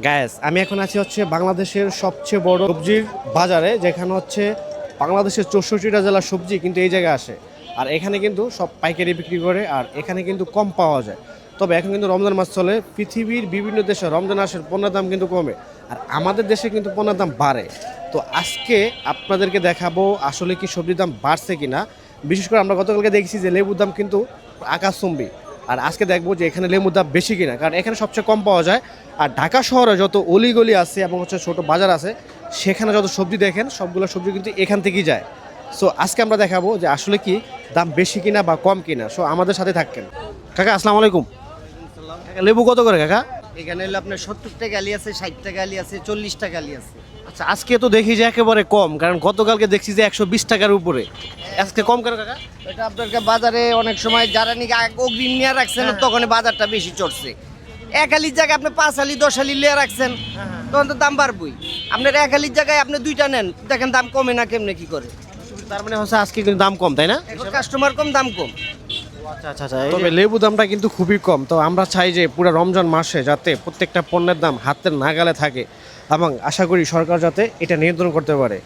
Gas আমি এখন আছি হচ্ছে বাংলাদেশের সবচেয়ে বড় সবজির বাজারে, যেখানে হচ্ছে বাংলাদেশের 64টা জেলার সবজি কিন্তু এই জায়গায় আসে। আর এখানে কিন্তু সব পাইকারি বিক্রি করে, আর এখানে কিন্তু কম পাওয়া যায়। তবে এখন কিন্তু রমজান মাস চলে, পৃথিবীর বিভিন্ন দেশে রমজান আসের পণ্যের দাম কিন্তু কমে, আর আমাদের দেশে কিন্তু পণ্যের দাম বাড়ে। তো আজকে আপনাদেরকে দেখাবো আসলে কি সবজির দাম বাড়ছে কিনা। বিশেষ করে আমরা গতকালকে দেখছি যে লেবুর দাম কিন্তু আকাশচুম্বী, আর আজকে দেখবো যে এখানে লেবুর দাম বেশি কিনা, কারণ এখানে সবচেয়ে কম পাওয়া যায়। আর ঢাকা শহরে যত অলিগলি আছে এবং হচ্ছে ছোট বাজার আছে, সেখানে যত সবজি দেখেন সবগুলো সবজি কিন্তু এখান থেকেই যায়। সো আজকে আমরা দেখাবো যে আসলে কি দাম বেশি কিনা বা কম কিনা। সো আমাদের সাথে থাকেন। কাকা আসসালামু আলাইকুম। কাকা, লেবু কত করে কাকা? এখানে হলো আপনার 70 টাকা আলি আছে, 60 টাকা আলি আছে, 40 টাকা আলি আছে। আচ্ছা, আজকে তো দেখি যে একেবারে কম, কারণ গতকালকে দেখছি যে 120 টাকার উপরে। আজকে কম কেন কাকা? এটা আপনার বাজারে অনেক সময় যারা নাকি অগ্রিম নিয়ে রাখছেন তখন বাজারটা বেশি চড়ছে। 1 আলির জায়গায় আপনি 5 আলি 10 আলি নিয়ে রাখছেন, তখন তো দাম বাড়বই। আপনার 1 আলির জায়গায় আপনি 2টা নেন, দেখেন দাম কমে না কেমনে কি করে। তার মানে হচ্ছে আজকে কিন্তু দাম কম, তাই না? এখন কাস্টমার কম, দাম কম। আচ্ছা আচ্ছা আচ্ছা, তবে লেবু দামটা কিন্তু খুবই কম। তো আমরা চাই যে পুরো রমজান মাসে যাতে প্রত্যেকটা পণ্যের দাম হাতের নাগালে থাকে, এবং আশা করি সরকার যাতে এটা নিয়ন্ত্রণ করতে পারে।